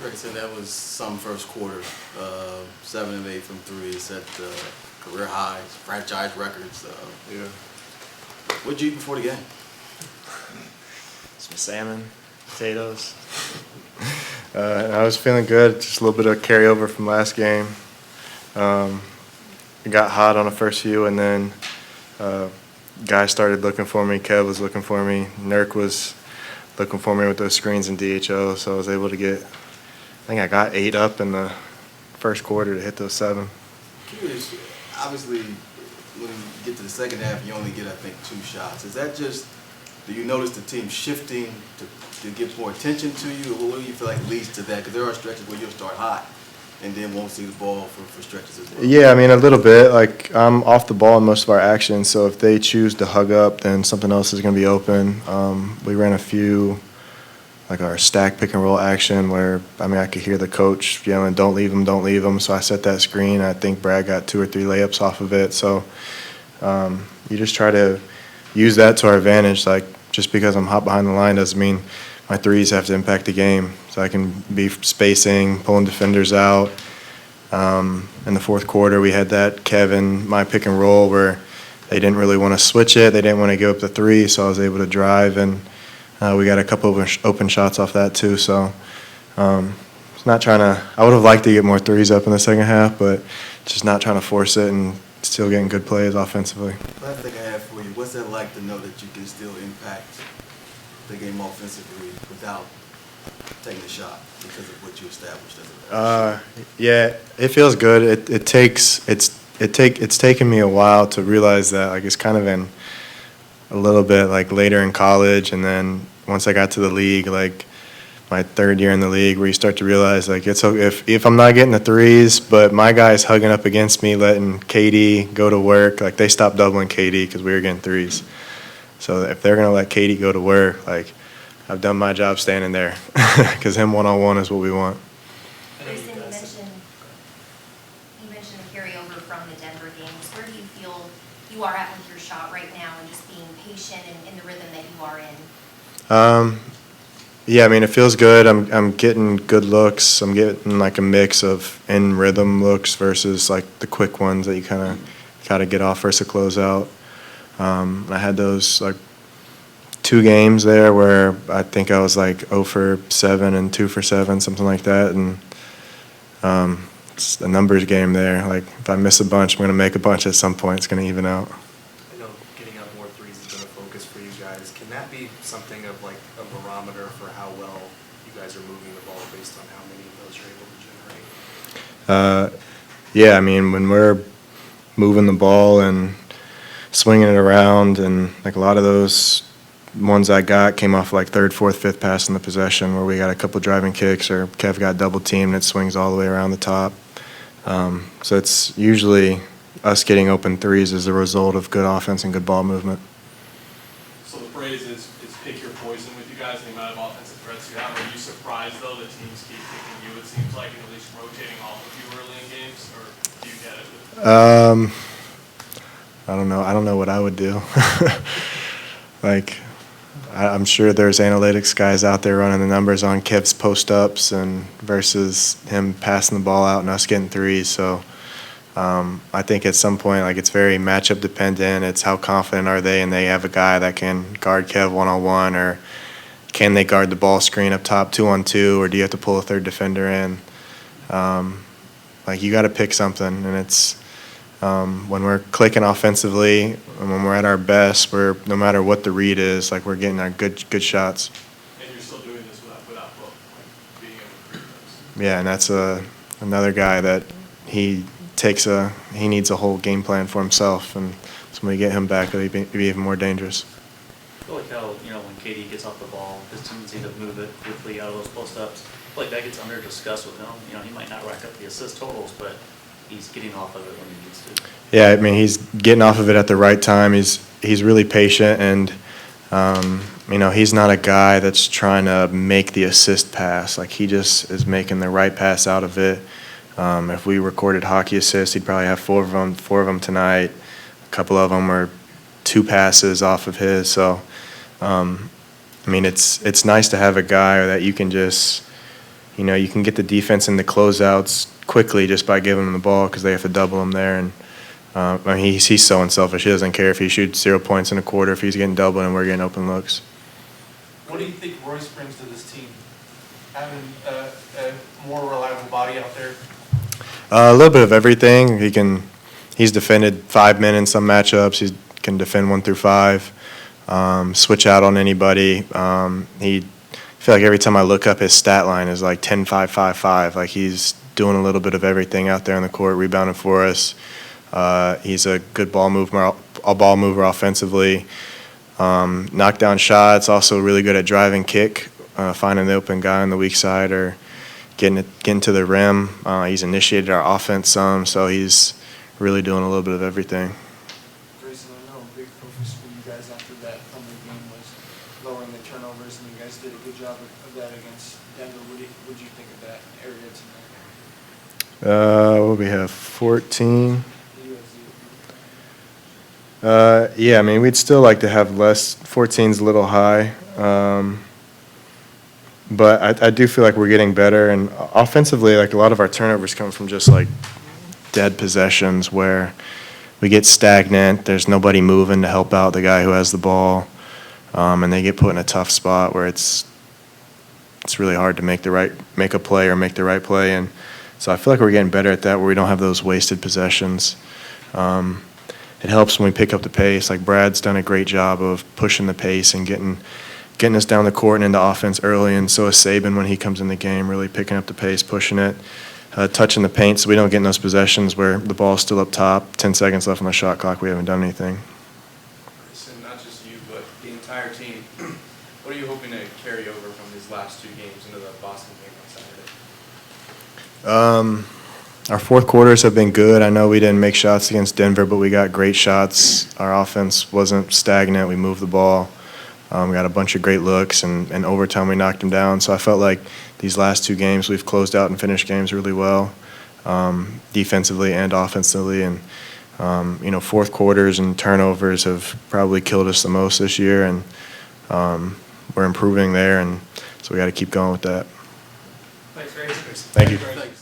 Grayson, that was some first quarter. 7 of 8 from three. Set career highs, franchise records. Yeah. What'd you eat before the game? Some salmon, potatoes. I was feeling good, just a little bit of carryover from last game. It got hot on the first few, and then guys started looking for me. Kev was looking for me. Nurk was looking for me with those screens and DHO, so I was able to get, I think I got 8 up in the first quarter to hit those 7. Curious, obviously, when you get to the second half, you only get, I think, 2 shots. Is that just, do you notice the team shifting to get more attention to you, or what do you feel like leads to that? Because there are stretches where you'll start hot and then won't see the ball for stretches as well. Yeah, I mean, a little bit. Like, I'm off the ball in most of our actions, so if they choose to hug up, then something else is going to be open. We ran a few, like our stack pick and roll action where, I mean, I could hear the coach yelling, don't leave him, don't leave him. So I set that screen. I think Brad got 2 or 3 layups off of it. So you just try to use that to our advantage. Like, just because I'm hot behind the line doesn't mean my threes have to impact the game. So I can be spacing, pulling defenders out. In the fourth quarter, we had that Kevin, my pick and roll, where they didn't really want to switch it. They didn't want to give up the 3, so I was able to drive, and we got a couple of open shots off that too. So it's not trying to – I would have liked to get more threes up in the second half, but just not trying to force it and still getting good plays offensively. Last thing I have for you, what's that like to know that you can still impact the game offensively without taking a shot because of what you established as a Yeah, it feels good. It's taken me a while to realize that. Like, it's kind of in a little bit like later in college, and then once I got to the league, like my 3rd year in the league, where you start to realize like it's if I'm not getting the threes, but my guys hugging up against me, letting KD go to work, like they stopped doubling KD because we were getting threes. So if they're gonna let KD go to work, like I've done my job standing there because him one-on-one is what we want. Grayson, you mentioned carryover from the Denver games. Where do you feel you are at with your shot right now and just being patient and in the rhythm that you are in? Yeah, I mean, it feels good. I'm getting good looks. I'm getting like a mix of in rhythm looks versus like the quick ones that you kind of got to get off versus a closeout. I had those like 2 games there where I think I was like 0 for 7 and 2 for 7, something like that. And it's a numbers game there. Like if I miss a bunch, I'm going to make a bunch at some point. It's going to even out. I know getting out more threes has been a focus for you guys. Can that be something of like a barometer for how well you guys are moving the ball based on how many of those you're able to generate? Yeah, I mean, when we're moving the ball and swinging it around, and like a lot of those ones I got came off like 3rd, 4th, 5th pass in the possession where we got a couple driving kicks or Kev got double teamed and it swings all the way around the top. So it's usually us getting open threes as a result of good offense and good ball movement. So the phrase is pick your poison with you guys, the amount of offensive threats you have. Are you surprised, though, that teams keep picking you, it seems like, and at least rotating off of you early in games, or do you get it? I don't know. I don't know what I would do. Like, I'm sure there's analytics guys out there running the numbers on Kev's post-ups and versus him passing the ball out and us getting threes. So I think at some point, like, it's very matchup dependent. It's how confident are they, and they have a guy that can guard Kev one-on-one, or can they guard the ball screen up top 2-on-2, or do you have to pull a 3rd defender in? Like, you got to pick something, and it's when we're clicking offensively and when we're at our best, we're no matter what the read is, like we're getting our good shots. And you're still doing this without Book, like being able to create those. Yeah, and that's another guy that he needs a whole game plan for himself, and so when we get him back, it'll be even more dangerous. I feel like how, when KD gets off the ball, his tendency to move it quickly out of those post-ups, I feel like that gets under-discussed with him. He might not rack up the assist totals, but he's getting off of it when he needs to. Yeah, I mean, he's getting off of it at the right time. He's really patient, and he's not a guy that's trying to make the assist pass. Like, he just is making the right pass out of it. If we recorded hockey assists, he'd probably have 4 of them tonight. A couple of them were 2 passes off of his. So, it's nice to have a guy that you can just you can get the defense in the closeouts quickly just by giving them the ball because they have to double him there. And he's so unselfish. He doesn't care if he shoots 0 points in a quarter, if he's getting doubled and we're getting open looks. What do you think Royce brings to this team? Having a more reliable body out there? A little bit of everything. He's defended 5 men in some matchups. He can defend 1 through 5. Switch out on anybody. I feel like every time I look up, his stat line is like 10-5-5-5. Like he's doing a little bit of everything out there on the court, rebounding for us. He's a good ball mover offensively. Knock down shots. Also really good at driving kick, finding the open guy on the weak side or getting to the rim. He's initiated our offense some, so he's really doing a little bit of everything. Grayson, I know a big focus for you guys after that Thunder game was lowering the turnovers, and you guys did a good job of that against Denver. What did you think of that area tonight? What do we have? 14. The USC. Yeah, I mean, we'd still like to have less. 14's a little high. But I do feel like we're getting better. And offensively, like a lot of our turnovers come from just like dead possessions where we get stagnant. There's nobody moving to help out the guy who has the ball. And they get put in a tough spot where it's really hard to make a play or make the right play. And so I feel like we're getting better at that where we don't have those wasted possessions. It helps when we pick up the pace. Like Brad's done a great job of pushing the pace and getting us down the court and into offense early, and so is Saban when he comes in the game, really picking up the pace, pushing it, touching the paint so we don't get in those possessions where the ball's still up top, 10 seconds left on the shot clock, we haven't done anything. Grayson, not just you, but the entire team, what are you hoping to carry over from these last 2 games into the Boston game on Saturday? Our fourth quarters have been good. I know we didn't make shots against Denver, but we got great shots. Our offense wasn't stagnant. We moved the ball. We got a bunch of great looks, and overtime we knocked them down. So I felt like these last 2 games we've closed out and finished games really well, defensively and offensively. And, fourth quarters and turnovers have probably killed us the most this year, and we're improving there, and so we got to keep going with that. Thanks, Grayson. Thank you. Thanks.